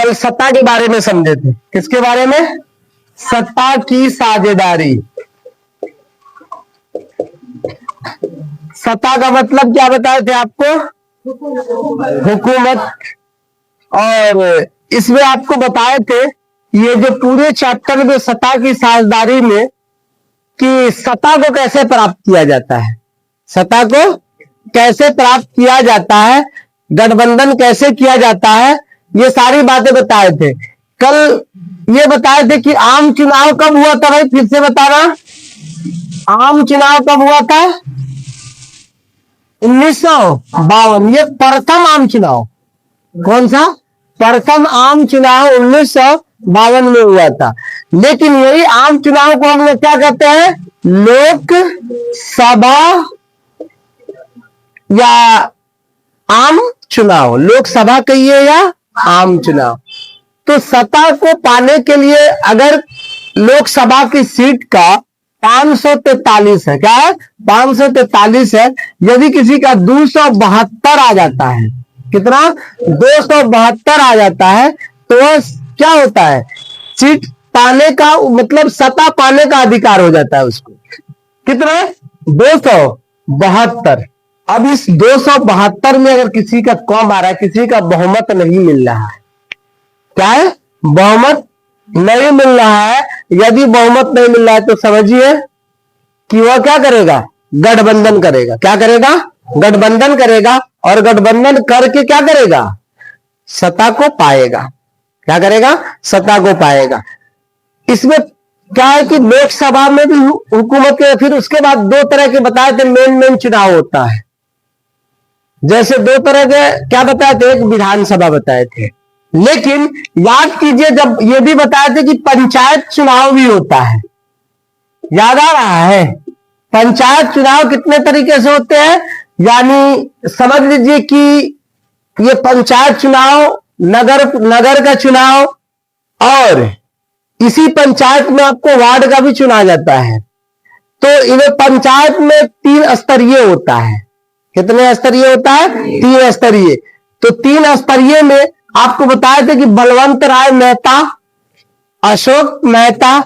कल सत्ता के बारे में समझे थे। किसके बारे में? सत्ता की साझेदारी। सत्ता का मतलब क्या बताए थे आपको? हुकूमत। और इसमें आपको बताए थे ये जो पूरे चैप्टर में सत्ता की साझेदारी में कि सत्ता को कैसे प्राप्त किया जाता है, सत्ता को कैसे प्राप्त किया जाता है, गठबंधन कैसे किया जाता है, ये सारी बातें बताए थे। कल ये बताए थे कि आम चुनाव कब हुआ था भाई, फिर से बताना। आम चुनाव कब हुआ था? 1952। ये प्रथम आम चुनाव। कौन सा? प्रथम आम चुनाव 1952 में हुआ था। लेकिन यही आम चुनाव को हम लोग क्या कहते हैं? लोकसभा या आम चुनाव। लोकसभा कहिए या आम चुनाव। तो सत्ता को पाने के लिए अगर लोकसभा की सीट का 543 है, क्या है? 543 है। यदि किसी का 272 आ जाता है, कितना? 272 आ जाता है, तो वह क्या होता है? सीट पाने का मतलब सत्ता पाने का अधिकार हो जाता है उसको। कितना? 272। अब इस 272 में अगर किसी का कम आ रहा है, किसी का बहुमत नहीं मिल रहा है, क्या है? बहुमत नहीं मिल रहा है। यदि बहुमत नहीं मिल रहा है तो समझिए कि वह क्या करेगा? गठबंधन करेगा। क्या करेगा? गठबंधन करेगा। और गठबंधन करके क्या करेगा? सत्ता को पाएगा। क्या करेगा? सत्ता को पाएगा। इसमें क्या है कि लोकसभा में भी हुकूमत के, फिर उसके बाद दो तरह के बताए थे मेन चुनाव होता है। जैसे दो तरह के क्या बताए थे? एक विधानसभा बताए थे। लेकिन याद कीजिए जब ये भी बताए थे कि पंचायत चुनाव भी होता है। याद आ रहा है? पंचायत चुनाव कितने तरीके से होते हैं? यानी समझ लीजिए कि ये पंचायत चुनाव, नगर का चुनाव, और इसी पंचायत में आपको वार्ड का भी चुना जाता है। तो इन्हें पंचायत में 3 स्तरीय होता है। कितने स्तरीय होता है? 3 स्तरीय। तो 3 स्तरीय में आपको बताया था कि बलवंत राय मेहता, अशोक मेहता,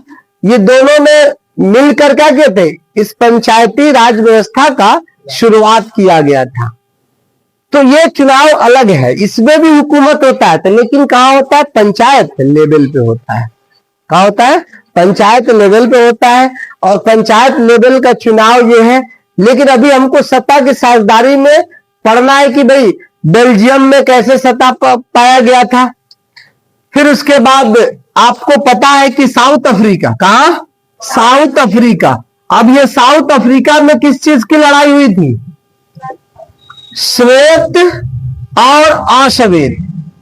ये दोनों ने मिलकर क्या किए थे? इस पंचायती राज व्यवस्था का शुरुआत किया गया था। तो ये चुनाव अलग है, इसमें भी हुकूमत होता है, तो लेकिन कहां होता है? पंचायत लेवल पे होता है। कहां होता है? पंचायत लेवल पे होता है। और पंचायत लेवल का चुनाव ये है। लेकिन अभी हमको सत्ता की साझेदारी में पढ़ना है कि भाई बेल्जियम में कैसे सत्ता पाया गया था। फिर उसके बाद आपको पता है कि साउथ अफ्रीका, कहां? South Africa. अब ये साउथ अफ्रीका में किस चीज की लड़ाई हुई थी? श्वेत और अश्वेत।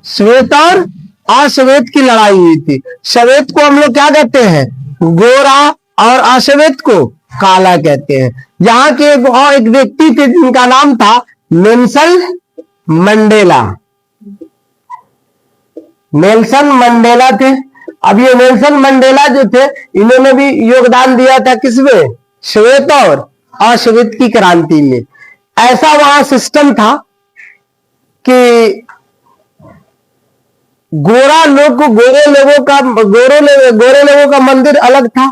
श्वेत और अश्वेत की लड़ाई हुई थी। श्वेत को हम लोग क्या कहते हैं? गोरा, और अश्वेत को काला कहते हैं। यहाँ के एक व्यक्ति थे जिनका नाम था नेल्सन मंडेला। नेल्सन मंडेला थे। अब ये नेल्सन मंडेला जो थे, इन्होंने भी योगदान दिया था किसमें? श्वेत और अश्वेत की क्रांति में। ऐसा वहां सिस्टम था कि गोरे लोगों का मंदिर अलग था,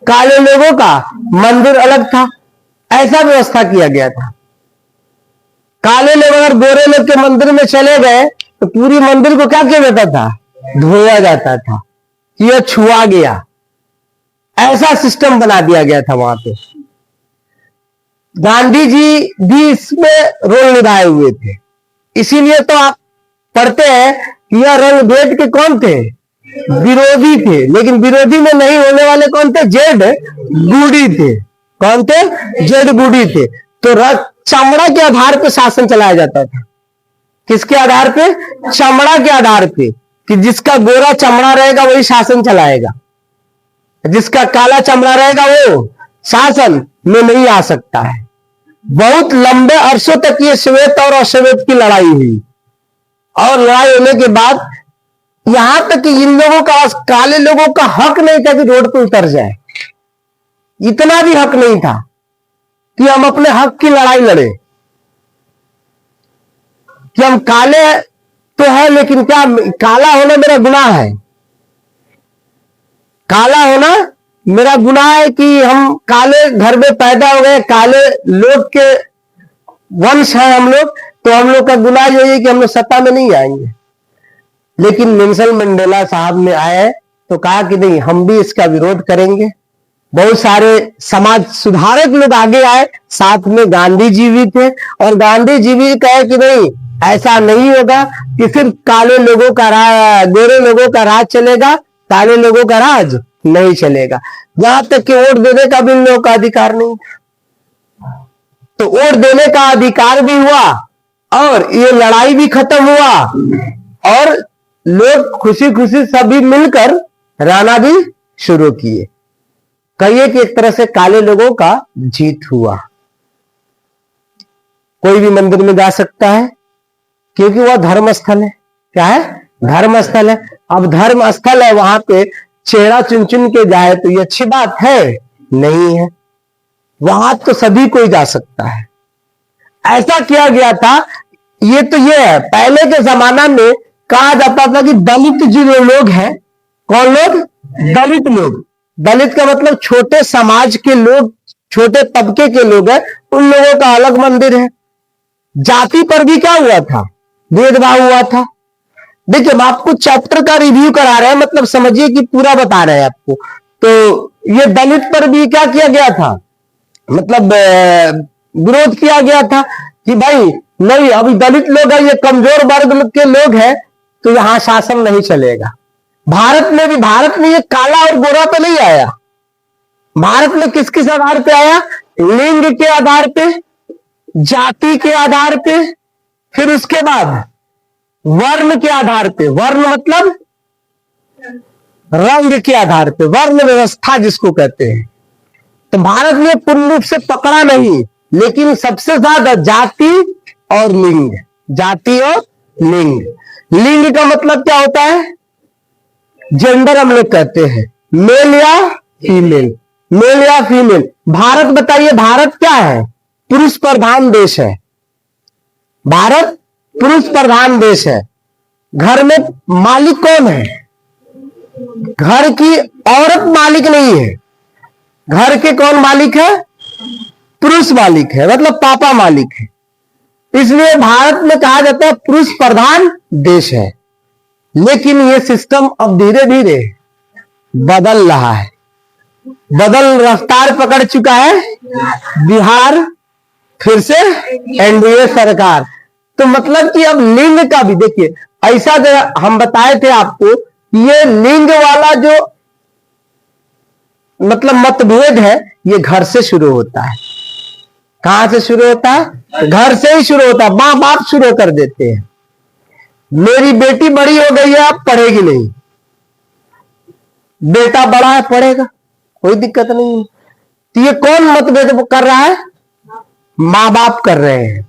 काले लोगों का मंदिर अलग था। ऐसा व्यवस्था किया गया था। काले लोग अगर गोरे लोग के मंदिर में चले गए तो पूरी मंदिर को क्या किया जाता था? धोया जाता था। यह छुआ गया, ऐसा सिस्टम बना दिया गया था वहां पे। गांधी जी भी इसमें रोल निभाए हुए थे। इसीलिए तो आप पढ़ते हैं कि यह रंग भेद के कौन थे? विरोधी थे। लेकिन विरोधी में नहीं होने वाले कौन थे? जेड बूढ़ी थे। कौन थे? जेड बूढ़ी थे। तो चमड़ा के आधार पर शासन चलाया जाता था। किसके आधार पे? चमड़ा के आधार पे, कि जिसका गोरा चमड़ा रहेगा वही शासन चलाएगा, जिसका काला चमड़ा रहेगा वो शासन में नहीं आ सकता है। बहुत लंबे अरसों तक ये श्वेत और अश्वेत की लड़ाई हुई। और लड़ाई होने के बाद यहां तक कि इन लोगों का, काले लोगों का हक नहीं था कि रोड पर उतर जाए। इतना भी हक नहीं था कि हम अपने हक की लड़ाई लड़े, कि हम काले तो है, लेकिन क्या काला होना मेरा गुनाह है? काला होना मेरा गुनाह है कि हम काले घर में पैदा हो गए, काले लोग के वंश है हम लोग, तो हम लोग का गुनाह यही है कि हम लोग सत्ता में नहीं आएंगे। लेकिन नेल्सन मंडेला साहब ने आए तो कहा कि नहीं, हम भी इसका विरोध करेंगे। बहुत सारे समाज सुधारक लोग आगे आए, साथ में गांधी जी भी थे, और गांधी जी भी कहे कि नहीं, ऐसा नहीं होगा कि सिर्फ काले लोगों का राज, गोरे लोगों का राज चलेगा, काले लोगों का राज नहीं चलेगा। यहां तक कि वोट देने का भी इन लोगों का अधिकार नहीं, तो वोट देने का अधिकार भी हुआ और ये लड़ाई भी खत्म हुआ, और लोग खुशी खुशी सभी मिलकर रहना भी शुरू किए। कहिए कि एक तरह से काले लोगों का जीत हुआ। कोई भी मंदिर में जा सकता है क्योंकि वह धर्म स्थल है। क्या है? धर्म स्थल है। अब धर्म स्थल है, वहां पे चेहरा चुन चुन के जाए तो ये अच्छी बात है? नहीं है। वहां तो सभी कोई जा सकता है। ऐसा किया गया था। ये तो ये है, पहले के जमाना में कहा जाता था कि दलित जो लोग हैं, कौन लोग? दलित लोग। दलित का मतलब छोटे समाज के लोग, छोटे तबके के लोग हैं, उन लोगों का अलग मंदिर है। जाति पर भी क्या हुआ था? भेदभाव हुआ था। देखिए, हम आपको चैप्टर का रिव्यू करा रहे हैं, मतलब समझिए कि पूरा बता रहे हैं आपको। तो ये दलित पर भी क्या किया गया था? मतलब विरोध किया गया था कि भाई नहीं, अभी दलित लोग हैं, ये कमजोर वर्ग के लोग हैं, तो यहां शासन नहीं चलेगा। भारत में ये काला और गोरा पे नहीं आया। भारत में किस किस आधार पे आया? लिंग के आधार पे, जाति के आधार पे, फिर उसके बाद वर्ण के आधार पे। वर्ण मतलब रंग के आधार पे, वर्ण व्यवस्था जिसको कहते हैं। तो भारत में पूर्ण रूप से पकड़ा नहीं, लेकिन सबसे ज्यादा जाति और लिंग। जाति और लिंग। लिंग का मतलब क्या होता है? जेंडर हम लोग कहते हैं, मेल या फीमेल। मेल या फीमेल। भारत, बताइए, भारत क्या है? पुरुष प्रधान देश है। भारत पुरुष प्रधान देश है। घर में मालिक कौन है? घर की औरत मालिक नहीं है। घर के कौन मालिक है? पुरुष मालिक है, मतलब पापा मालिक है। इसलिए भारत में कहा जाता है पुरुष प्रधान देश है। लेकिन यह सिस्टम अब धीरे धीरे बदल रहा है, बदल रफ्तार पकड़ चुका है। बिहार फिर से एनडीए सरकार। तो मतलब कि अब लिंग का भी देखिए, ऐसा जो हम बताए थे आपको, ये लिंग वाला जो मतलब मतभेद है, ये घर से शुरू होता है। कहां से शुरू होता है? घर से ही शुरू होता है। मां बाप शुरू कर देते हैं, मेरी बेटी बड़ी हो गई है, अब पढ़ेगी नहीं, बेटा बड़ा है, पढ़ेगा, कोई दिक्कत नहीं। तो ये कौन मतभेद कर रहा है? मां बाप कर रहे हैं।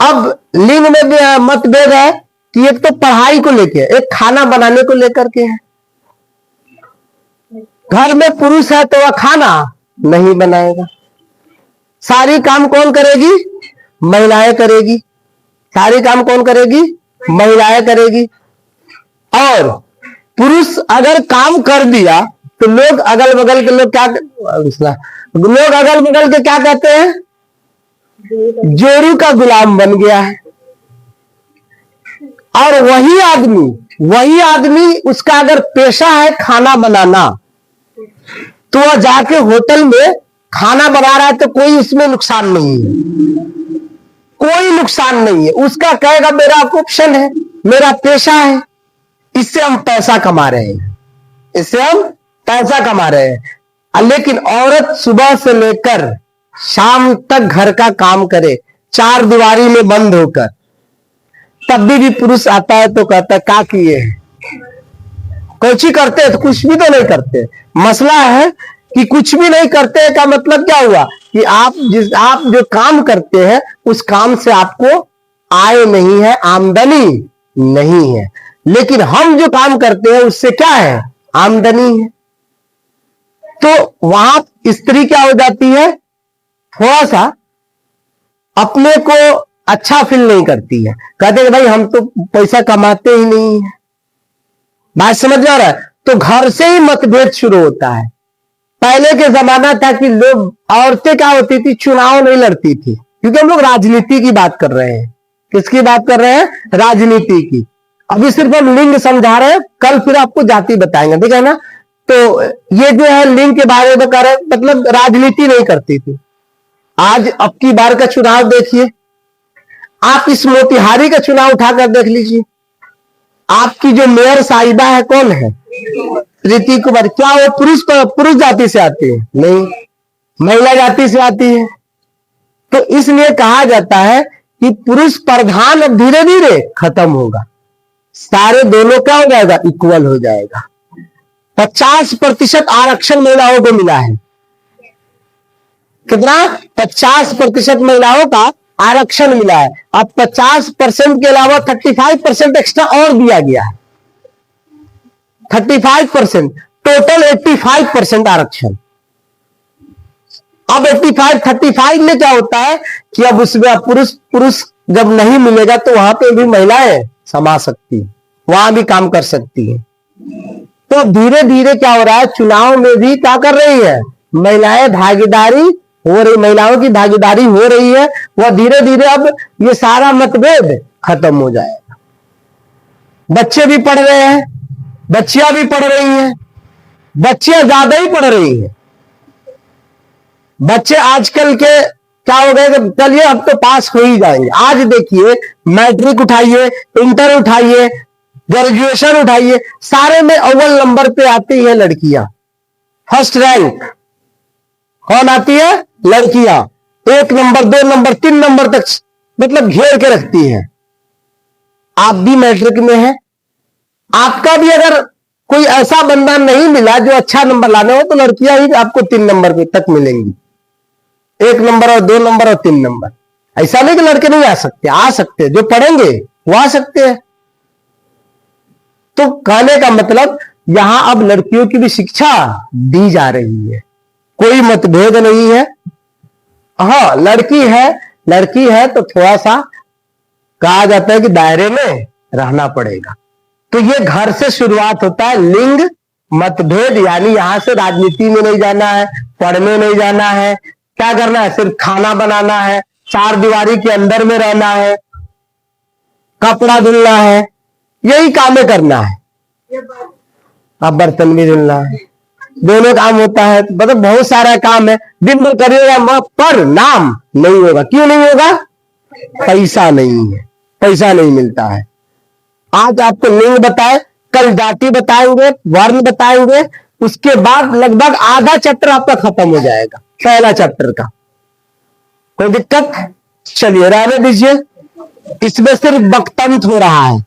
अब लिंग में भी मतभेद है कि एक तो पढ़ाई को लेके, एक खाना बनाने को लेकर के है। घर में पुरुष है तो वह खाना नहीं बनाएगा। सारी काम कौन करेगी? महिलाएं करेगी। सारी काम कौन करेगी? महिलाएं करेगी। और पुरुष अगर काम कर दिया तो लोग अगल बगल के लोग क्या, लोग अगल बगल के क्या कहते हैं? जोरू का गुलाम बन गया है। और वही आदमी उसका अगर पेशा है खाना बनाना, तो वह जाके होटल में खाना बना रहा है तो कोई उसमें नुकसान नहीं है, कोई नुकसान नहीं है। उसका कहेगा मेरा ऑप्शन है, मेरा पेशा है, इससे हम पैसा कमा रहे हैं, इससे हम पैसा कमा रहे हैं। लेकिन औरत सुबह से लेकर शाम तक घर का काम करे, चार दीवारी में बंद होकर, तब भी पुरुष आता है तो कहता है क्या किए हैं? कुछ ही करते हैं? तो कुछ भी तो नहीं करते। मसला है कि कुछ भी नहीं करते का मतलब क्या हुआ कि आप जो काम करते हैं उस काम से आपको आय नहीं है, आमदनी नहीं है। लेकिन हम जो काम करते हैं उससे क्या है? आमदनी है। तो वहां स्त्री क्या हो जाती है? थोड़ा सा अपने को अच्छा फील नहीं करती है, कहते हैं भाई हम तो पैसा कमाते ही नहीं है। बात समझ में आ रहा है? तो घर से ही मतभेद शुरू होता है। पहले के जमाना था कि लोग, औरतें क्या होती थी, चुनाव नहीं लड़ती थी, क्योंकि हम लोग राजनीति की बात कर रहे हैं। किसकी बात कर रहे हैं? राजनीति की। अभी सिर्फ हम लिंग समझा रहे हैं, कल फिर आपको जाति बताएंगे, ठीक है ना। तो ये जो है लिंग के बारे में कर रहे हैं, मतलब राजनीति नहीं करती थी। आज अब की बार का चुनाव देखिए, आप इस मोतिहारी का चुनाव उठाकर देख लीजिए, आपकी जो मेयर साहिबा है कौन है? रीति कुमार। क्या वो पुरुष जाति से आती है? नहीं, महिला जाति से आती है। तो इसलिए कहा जाता है कि पुरुष प्रधान अब धीरे धीरे खत्म होगा, सारे दोनों क्या हो जाएगा? इक्वल हो जाएगा। 50% आरक्षण महिलाओं को मिला है। कितना? 50% महिलाओं का आरक्षण मिला है। अब 50% के अलावा 35% एक्स्ट्रा और दिया गया है। 35%, टोटल 85% आरक्षण। अब 35 में क्या होता है कि अब उसमें पुरुष जब नहीं मिलेगा तो वहां पे भी महिलाएं समा सकती है, वहां भी काम कर सकती है। तो धीरे धीरे क्या हो रहा है, चुनाव में भी क्या कर रही है? महिलाएं भागीदारी हो रही, महिलाओं की भागीदारी हो रही है। वह धीरे धीरे अब ये सारा मतभेद खत्म हो जाएगा। बच्चे भी पढ़ रहे हैं, बच्चियां भी पढ़ रही हैं, बच्चियां ज्यादा ही पढ़ रही हैं। बच्चे आजकल के क्या हो गए कि चलिए अब तो पास हो ही जाएंगे। आज देखिए, मैट्रिक उठाइए, इंटर उठाइए, ग्रेजुएशन उठाइए, सारे में अव्वल नंबर पे आती है लड़कियां। फर्स्ट रैंक कौन आती है? लड़कियां। 1 नंबर, 2 नंबर, 3 नंबर तक मतलब घेर के रखती हैं। आप भी मैट्रिक में हैं, आपका भी अगर कोई ऐसा बंदा नहीं मिला जो अच्छा नंबर लाने हो, तो लड़कियां ही आपको 3 नंबर पे तक मिलेंगी। 1 नंबर और 2 नंबर और 3 नंबर। ऐसा नहीं कि लड़के नहीं आ सकते, आ सकते, जो पढ़ेंगे वो आ सकते हैं। तो कहने का मतलब यहां अब लड़कियों की भी शिक्षा दी जा रही है, कोई मतभेद नहीं है। हाँ, लड़की है तो थोड़ा सा कहा जाता है कि दायरे में रहना पड़ेगा। तो ये घर से शुरुआत होता है। लिंग मतभेद यानी यहां से राजनीति में नहीं जाना है, पढ़ने नहीं जाना है, क्या करना है? सिर्फ खाना बनाना है, 4 दीवारी के अंदर में रहना है, कपड़ा धुलना है, यही कामें करना है। अब बर्तन भी धुलना है, दोनों काम होता है। मतलब बहुत सारा काम है, दिन भर करिएगा पर नाम नहीं होगा। क्यों नहीं होगा? पैसा नहीं है, पैसा नहीं मिलता है। आज आपको लिंग बताए, कल जाति बताएंगे, वर्ण बताएंगे, उसके बाद लगभग आधा चैप्टर आपका खत्म हो जाएगा, पहला चैप्टर का। कोई दिक्कत? चलिए रहने दीजिए, इसमें सिर्फ वक्तव्य हो रहा है।